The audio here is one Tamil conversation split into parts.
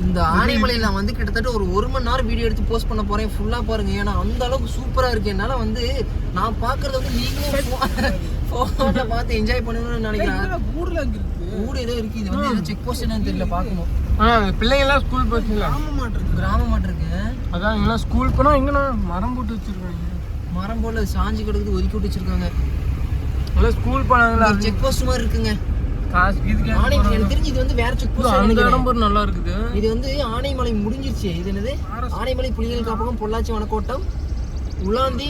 இந்த ஆனைமலையில் நான் வந்து கிட்டத்தட்ட ஒரு 1 மணி நேரம் வீடியோ எடுத்து போஸ்ட் பண்ண போறேன். ஃபுல்லா பாருங்க. ஏன்னா அந்த அளவுக்கு சூப்பரா இருக்கு. என்னால வந்து நான் பாக்குறத வந்து நீங்களும் போன்ல பார்த்து என்ஜாய் பண்ணணும்னு நினைக்கிறேன். ஊடு ஏதோ இருக்கு. இது வந்து செக் போஸ்ட் என்னன்னு தெரியல, பார்க்கணும். பிள்ளைங்க எல்லாம் ஸ்கூல் போச்சு. கிராம மாட்டு இருக்கு. அதான் இங்கெல்லாம் ஸ்கூல் போனா இங்கனா மரம் போட்டு வச்சிருக்காங்க. மரம் போல சாஞ்சி கிடக்குது, ஒதுக்கி விட்டு வச்சிருக்காங்க. எல்லாம் ஸ்கூல் போனாங்களா? செக் போஸ்ட் மாதிரி இருக்குங்க. எனக்கு தெரிஞ்சு இது வந்து வேற செக் போஸ்ட். அந்த இடம் நல்லா இருக்குது. இது வந்து ஆனைமலை முடிஞ்சிருச்சு. இது என்னது? ஆனைமலை புலிகள் காப்பகம், பொள்ளாச்சி வனக்கோட்டம், உலாந்தி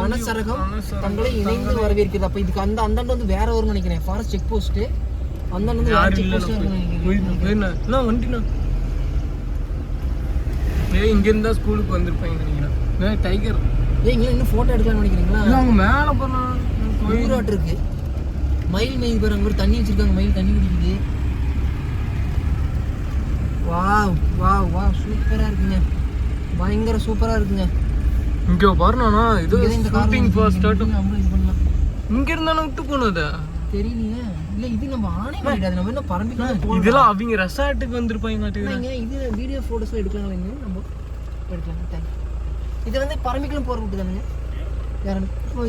வனச்சரகம் தங்களை இணைந்து வரவேற்கிறது. அப்ப இதுக்கு அந்த அந்தாண்டு வந்து வேற வரும்னு நினைக்கிறேன். ஃபாரஸ்ட் செக் போஸ்ட் அந்தாண்டு வந்து வேற செக் போஸ்ட் நினைக்கிறேன். வண்டினா இங்க இருந்தா ஸ்கூலுக்கு வந்திருப்பாங்க நினைக்கிறேன். டைகர் இங்க இன்னும் போட்டோ எடுக்கலாம்னு நினைக்கிறீங்களா? அவங்க மேல போனா ஊராட்டு இருக்கு. மயில் மேய்து பாரு, அங்க ஒரு தண்ணி வச்சிருக்காங்க. மயில் தண்ணி குடிக்குது. வாவ் வாவ் வாவ், சூப்பரா இருக்குங்க. பயங்கர சூப்பரா இருக்குங்க. இங்க பாருனா இது ஷூட்டிங் ஃபர்ஸ்ட் ஸ்டார்ட் நம்ம இது பண்ணலாம். இங்க இருந்தானே விட்டு போனது தெரியலையே. இல்ல இது நம்ம ஆனைமலை, அது நம்ம என்ன பரம்பிக்கலாம் போறோம். இதெல்லாம் அவங்க ரெசார்ட்டுக்கு வந்திருப்பாங்க மாட்டேங்க. இது வீடியோ போட்டோஸ் எடுக்கலாம் இல்லைங்க, நம்ம எடுக்கலாம். தேங்க்யூ. இது வந்து பரம்பிக்கலாம் போற விட்டு தானுங்க. வேற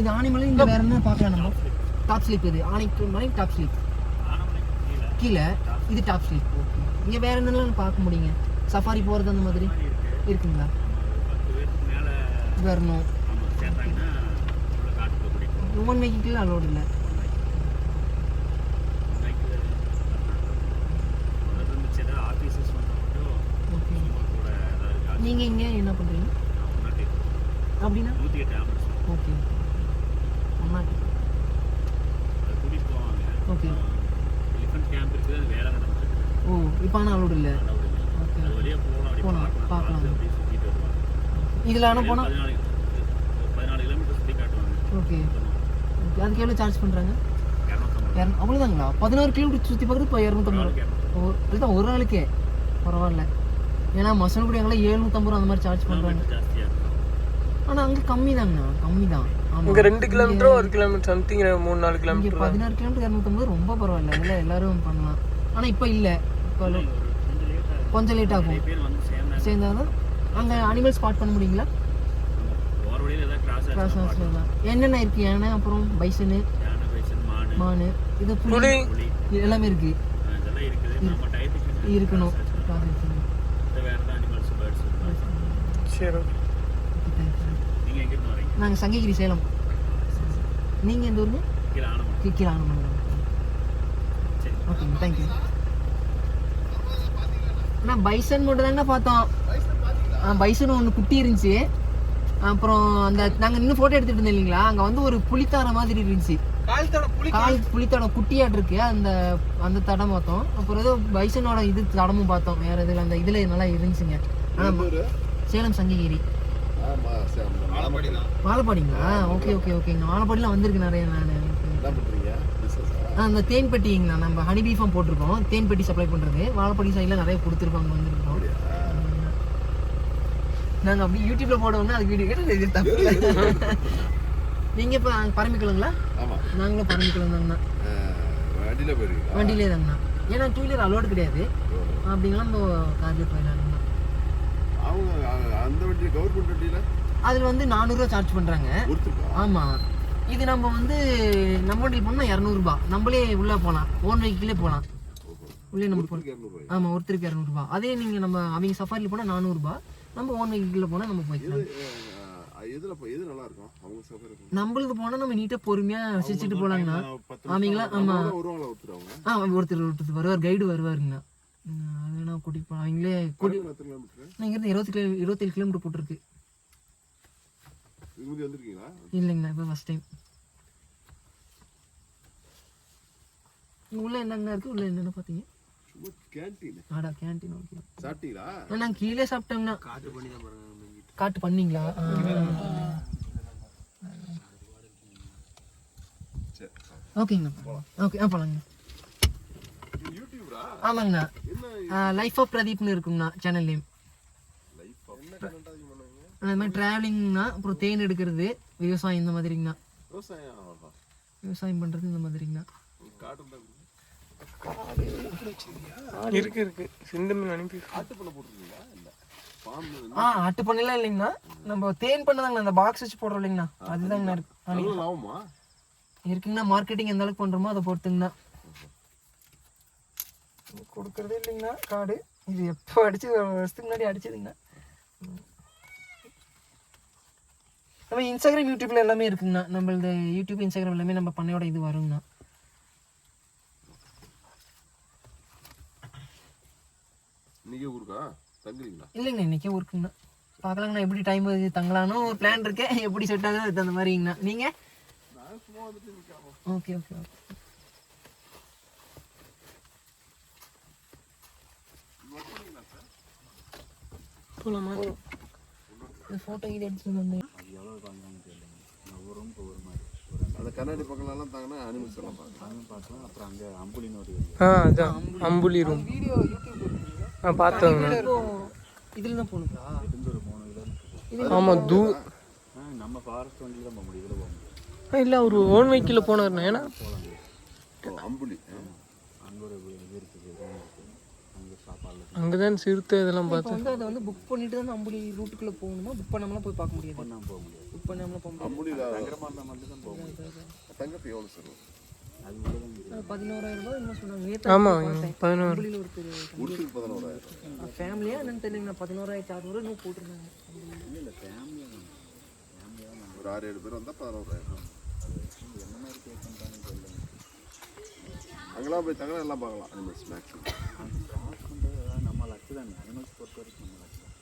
இது ஆனைமலை. இங்க வேற என்ன பார்க்கலாம் நம்ம? Top sleep. இது ஆனைமலை டாப் ஸ்லீப் கீழே, இது டாப் ஸ்லீப். ஓகே. இங்க வேற என்னெல்லாம் பார்க்க முடியுங்க? சஃபாரி போறது அந்த மாதிரி இருக்குங்களா? வரணும். உமன் மேக்கிங்ல அலோட் இல்லை. நீங்க இங்க என்ன பண்றீங்க அப்படின்னா? ஓகே. ஓகே. ஓ, இப்போ ஆனால் அலோடு இல்லை. ஓகே, போகலாம், பார்க்கலாம். இதில் ஆனால் போனால் ஓகே. ஓகே, அதுக்கு எவ்வளோ சார்ஜ் பண்ணுறாங்க? அவ்வளோதாங்களா? 16 கிலோமீட்டர் சுற்றி பார்க்குறது இப்போ 250. ஓ, இதுதான் ஒரு நாளைக்கே. பரவாயில்ல. ஏன்னா மசனகுடி அங்கெல்லாம் 750 ரூபா அந்த மாதிரி சார்ஜ் பண்ணுறாங்க. ஆனால் அங்கே கம்மி தாங்கண்ணா, கம்மி தான். இங்கே 2 kilometre 1 kilometre something 3-4 kilometre. 16 kilometre 250 ரொம்ப பரவாயில்ல. இதெல்லாம் எல்லாரும் பண்ணலாம். ஆனால் இப்போ இல்லை, இப்போ கொஞ்சம் லேட் ஆகும். சேர்ந்தாதான் அங்கே அனிமல் ஸ்பாட் பண்ண முடியுங்களா? கிராஸ் ஹவுஸில் தான் என்னென்ன இருக்குது? யானை, அப்புறம் பைசனு, மானு, இது புலி எல்லாமே இருக்குது. இருக்கணும். நாங்கள் சங்ககிரி, சேலம். நீங்கள் எந்த ஊருங்க? கீழே ஆனமங்கலம். ஓகேங்க, தேங்க்யூ. அண்ணா பைசன் மட்டும் தாங்க பார்த்தோம். பைசன் ஒன்று குட்டி இருந்துச்சு. அப்புறம் அந்த நாங்கள் இன்னும் ஃபோட்டோ எடுத்துகிட்டு இருந்தோம் இல்லைங்களா, அங்கே வந்து ஒரு புலித்தாடை மாதிரி இருந்துச்சு. கால் புலித்தாடை குட்டியாட்டு இருக்கு. அந்த தடம் பார்த்தோம். அப்புறம் ஏதோ பைசனோட இது தடமும் பார்த்தோம். வேற இதில் அந்த இதில் நல்லா இருந்துச்சுங்க. சேலம் சங்ககிரி. வாழப்பாடிங்களா? ஓகே ஓகே ஓகேங்க. வாழப்பாடிலாம் வந்திருக்கு நிறைய. நான் அந்த தேன்பெட்டிங்கண்ணா, நம்ம ஹனி பீ ஃபார்ம் போட்டிருக்கோம். தேன்பெட்டி சப்ளை பண்ணுறது வாழப்பாடி சைடில் நிறைய கொடுத்துருக்கோம். வந்திருக்கோம் நாங்கள் அப்படி யூடியூப்ல போடணும்னா அதுக்கு வீடியோ கேட்டு தப்பு. நீங்கள் இப்போ பரம்பிக்கலுங்களா? நாங்களும் பரம்பிக்கலும் தாங்கண்ணா. வண்டியிலே தாங்கண்ணா. ஏன்னா 2 வீலர் அலோடு கிடையாது. அப்படிங்களா நம்ம கார்லேயே போயிடலாங்கண்ணா. அதில் வந்து 400 ரூபா சார்ஜ் பண்ணுறாங்க. ஆமாம். இது நம்ம வந்து நம்ம வண்டியில் போனால் 200 ரூபா. நம்மளே உள்ளே போகலாம், ஓன் வெஹிக்கிளே போகலாம். உள்ளே நம்ம போகலாம். ஆமாம், ஒருத்தருக்கு 200 ரூபா. அதே நீங்கள் நம்ம அவங்க சஃபாரியில் போனால் 400 ரூபா. நம்ம ஓன் வெஹிக்கிளில் போனால் நம்ம போய்க்கலாம். நம்மளுக்கு போனால் நம்ம நீட்டாக பொறுமையாக ரசிச்சுட்டு போகலாங்கண்ணா. ஆமாங்களா? ஆமாம். ஒருத்தர் வருவார், கைடு வருவாருங்கண்ணா. அதெல்லாம் கூட்டிகிட்டு போகலாம். அவங்களே இங்கேருந்து 27 கிலோமீட்டர் போட்டிருக்கு. இல்லைங்கண்ணா, இப்போ ஃபர்ஸ்ட் டைம். உள்ள என்னங்கண்ணா இருக்கு? உள்ள என்னென்ன பார்த்தீங்க? கேன்டீன். ஓகே. சாப்பிட்டீங்களா? நான் கீழே சாப்பிட்டேங்கண்ணா. காட்டு பண்ணீங்களா? ஓகேங்கண்ணா. ஓகே, போலாங்க. ஆமாங்கண்ணா, லைஃப் ஆஃப் பிரதீப்னு இருக்குங்கண்ணா சேனல் நேம். அந்த மாதிரி ட்ராவலிங்னா, அப்புறம் தேன் எடுக்கிறது, விவசாயம் இந்த மாதிரிங்கண்ணா. விவசாயம் பண்ணுறது இந்த மாதிரிங்கண்ணா. இருக்கு சிந்து மீன் அனுப்பி. ஆட்டு பண்ணலாம் இல்லைங்கண்ணா, நம்ம தேன் பண்ணதாங்கண்ணா, அந்த பாக்ஸ் வச்சு போடுறோம் இல்லைங்கண்ணா, அதுதாங்கண்ணா இருக்குங்கண்ணா. மார்க்கெட்டிங் எந்த அளவுக்கு பண்றோமோ அதை பொறுத்துங்கண்ணா. கொடுக்கறதே இல்லைங்கண்ணா கார்டு. இது எப்போ அடிச்சு, ஒரு வருஷத்துக்கு முன்னாடி அடிச்சதுங்கண்ணா. நம்ம இன்ஸ்டாகிராம் யூடியூப்ல எல்லாமே இருக்குங்கண்ணா. நம்மளது யூடியூப் இன்ஸ்டாகிராம் எல்லாமே நம்ம பண்ணையோட இது வருங்கண்ணா. இல்லைங்கண்ணா, இன்னைக்கே ஊருக்குங்கண்ணா. பார்க்கலாங்கண்ணா எப்படி டைம் தங்கலான்னு ஒரு பிளான் இருக்கு. எப்படி செட் ஆகுது அதுக்கு அந்த மாதிரிங்கண்ணா. நீங்க ஓகே ஓகே ஓகே. போலாமா? ஃபோட்டோ இது எடுத்துட்டு வந்தேன். அந்த கண்ணாடி பக்கம்லாம் தாங்கன்னா அனிமல்ஸ் எல்லாம் பார்க்கலாம். அப்புறம் அங்கே அம்புலின்னு ஒரு அதான் அம்புலி ரூம் வீடியோ யூடியூப் பார்த்தோங்க. இதில் தான் போகணுங்களா? ஆமா நம்ம ஃபாரஸ்ட் வண்டியில் தான் போக முடியும், இதில் போக முடியும். இல்லை அவர் ஓன் வெஹிக்கிளில் போனார்ண்ணா. ஏன்னா அம்புலி அங்கே ஒரு இது இருக்குது, அங்கே சாப்பாடு அங்கே தான் சிறுத்தை இதெல்லாம் பார்த்தேன். வந்து அதை வந்து புக் பண்ணிட்டு தான் அம்புலி ரூட்டுக்குள்ளே போகணுமா? புக் பண்ணாமலாம் போய் பார்க்க முடியாது. நான் போக முடியாது. புக் பண்ணாமலாம் போக முடியாது. அம்புலியில் தங்கரமாக இருந்தால் மட்டும் தான் போக முடியும். தங்கப்பி எவ்வளோ சார்? அது 11,000 ரூபாய் என்ன சொன்னாங்க? ஆமாம் 11. அம்புலியில் ஒருத்தர் முடிச்சுக்கு 11,000. ஃபேமிலியா என்னன்னு தெரியல. 11,600 இன்னும் போட்டிருந்தாங்க. இல்லை ஃபேமிலியாக தான், ஒரு 6-7 பேர் வந்தால் 11,000. என்ன மாதிரி கேக் பண்ணுறாங்கன்னு தெரியல. அங்கெல்லாம் போய் தங்கலாம் எல்லாம் பார்க்கலாம். அனிமல்ஸ் மேக்ஸிமம் நம்ம லக்கு தானே. அனிமல்ஸ் பொறுத்த வரைக்கும் நம்ம லக்கு தான்.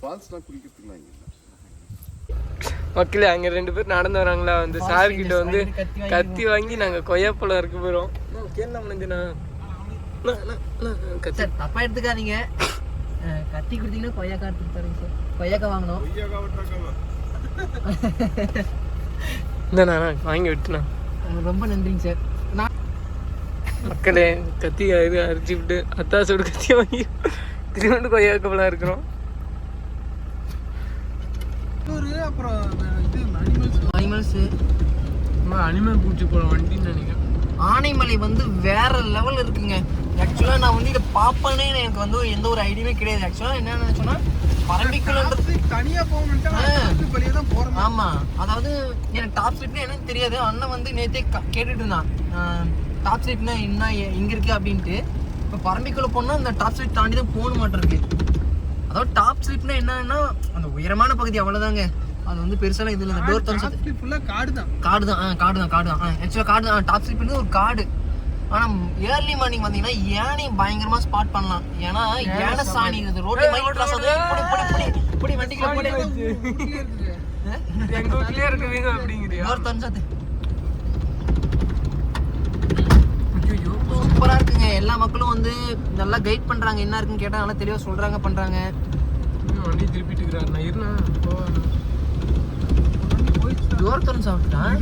ஃபால்ஸ்லாம் குளிக்கிறதுக்குலாம் இங்கே இல்லை மக்களே. அங்கே 2 பேர் நடந்து வராங்களா, வந்து சார் கிட்ட வந்து கத்தி வாங்கி நாங்கள் கொய்யாப்பழம் இருக்க போகிறோம். கேள்வி முடிஞ்சுண்ணா கத்தி தப்பா எடுத்துக்காதீங்க. கத்தி கொடுத்தீங்கன்னா கொய்யாக்கா எடுத்துட்டு தரேங்க சார். கொய்யாக்கா வாங்கணும். இந்தாண்ணா வாங்கி விட்டுண்ணா. ரொம்ப நன்றிங்க சார். நான் மக்களே கத்தி இது அரிச்சு விட்டு அத்தாசோட கத்தியை வாங்கி திருவண்டு கொய்யாக்கப்பழம் இருக்கிறோம். அப்புறம் இது அனிமல்ஸ் அனிமல் பூச்சி போல வண்டின்னு நினைக்கிறேன். ஆனைமலை வந்து வேற லெவல் இருக்குங்க. ஆக்சுவலாக நான் வந்து இதை பார்ப்பேனே எனக்கு வந்து எந்த ஒரு ஐடியாவே கிடையாது. ஆக்சுவலாக என்ன நினைச்சோன்னா பரம்பிக்குள்ளன்றது தனியாக போகணும். ஆமாம், அதாவது எனக்கு டாப் ஸ்லிப்னா என்னன்னு தெரியாது. அண்ணன் வந்து நேற்றே கேட்டுட்டு இருந்தான் டாப் ஸ்லிப்னா என்ன எங்கே இருக்குது அப்படின்ட்டு. இப்போ பரம்பிக்குள்ளே போனால் அந்த டாப் ஸ்லிப் தாண்டி தான் போகணும் மாட்டிருக்கு. அதாவது டாப் ஸ்லிப்னா என்னன்னா அந்த உயரமான பகுதி அவ்வளோதாங்க. அது வந்து பெருசாலாம் இது இல்லை. டோர் தம்ஸ் ஃபுல்லாக காடு தான். ஆக்சுவலாக காடு தான். டாப் ஸ்லிப்னு ஒரு காடு. ஆனால் ஏர்லி மார்னிங் வந்தீங்கன்னா யானை பயங்கரமாக ஸ்பாட் பண்ணலாம். ஏன்னா யானை சாணி ரோட்டை மைண்ட் கிராஸ் ஆகுது. இப்படி வண்டிக்குள்ள போடு எங்க கிளியர் இருக்குவீங்க அப்படிங்கிறியா? டோர் தம்ஸ் சூப்பராக இருக்குங்க. எல்லா மக்களும் வந்து நல்லா கைட் பண்ணுறாங்க. என்ன இருக்குன்னு கேட்டால் நல்லா தெளிவாக சொல்கிறாங்க, பண்ணுறாங்க. வண்டி திருப்பிட்டு இருக்கிறார். நான் இருண்ணா டோர் திறந்து சாப்பிட்டான்.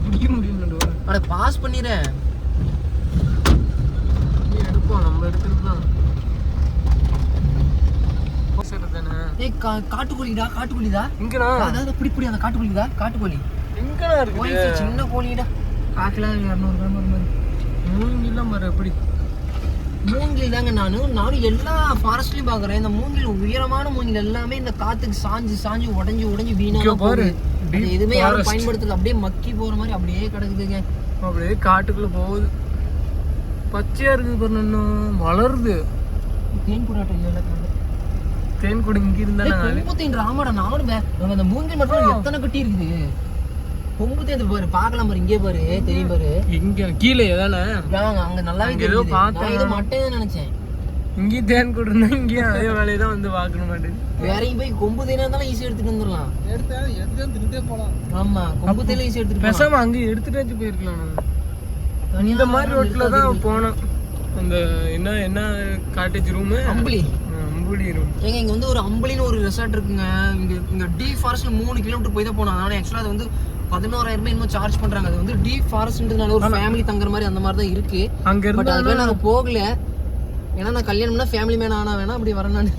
குடிக்க முடியும் டோர். அட பாஸ் பண்ணிடுறேன். நீ எடுப்போம், நம்ம எடுத்துட்டு தான். ஏய் காட்டுக்கோழிடா, காட்டுக்கோழிடா. இங்கடா அதாவது பிடி அந்த காட்டுக்கோழிடா, காட்டுக்கோழி. எங்கடா இருக்கு? சின்ன கோழிடா. காட்டுல 200 கிராம் வர மாதிரி. மூங்கிலாம் பாரு எப்படி. மூங்கில் தாங்க. நானும் எல்லா ஃபாரஸ்ட்லயும் பாக்குறேன். இந்த மூங்கில் உயரமான மூங்கில் எல்லாமே இந்த காத்துக்கு சாஞ்சு உடைஞ்சு வீணா பாரு. எதுவுமே யாரும் பயன்படுத்தல. அப்படியே மக்கி போற மாதிரி அப்படியே கிடக்குதுங்க. அப்படியே காட்டுக்குள்ள போகுது. பச்சையா இருக்குது பாரு. இன்னும் வளருது. தேன் கூடாட்டம் இல்லை. தேன் கூட இங்க இருந்தா கொம்பு தேன் ராமடா. நானும் அந்த மூங்கில் மட்டும் எத்தனை கட்டி இருக்குது. கொம்பு தேன் பாரு, பார்க்கலாம் பாரு. இங்கே பாரு, தெரியும் பாரு. இங்க கீழே ஏதானே அங்க நல்லாவே ஏதோ பார்த்தேன். இது மட்டும் நினைச்சேன். இங்கேயும் தேன் கூட இருந்தா இங்கேயும் அதே வேலையை தான் வந்து பார்க்கணும் மாட்டேன். வேறையும் போய் கொம்பு தேனா இருந்தாலும் ஈஸியா எடுத்துட்டு வந்துடலாம். எடுத்துட்டே போலாம். ஆமா, கொம்பு தேயில ஈஸியா எடுத்துட்டு பேசாம அங்க எடுத்துட்டு போயிருக்கலாம். இந்த மாதிரி ரோட்ல தான் போனோம். அந்த என்ன காட்டேஜ் ரூம், அம்புலி ரூம். ஏங்க இங்க வந்து ஒரு அம்புலின்னு ஒரு ரெசார்ட் இருக்குங்க. இங்க டி ஃபாரஸ்ட்ல 3 கிலோமீட்டர் போய் தான் போனோம். ஆனா ஆக்சுவலா அது வந்து 11,000 இன்னும் சார்ஜ் பண்றாங்க. அது வந்து டி ஃபாரஸ்ட்ன்றதுனால ஒரு ஃபேமிலி தங்குற மாதிரி அந்த மாதிரி தான் இருக்கு. அங்க பட் அதுக்கு நாங்க போகல. ஏன்னா நான் கல்யாணம்னா ஃபேமிலி மேன் ஆனா வேணா அப்படி வரேன் நான்.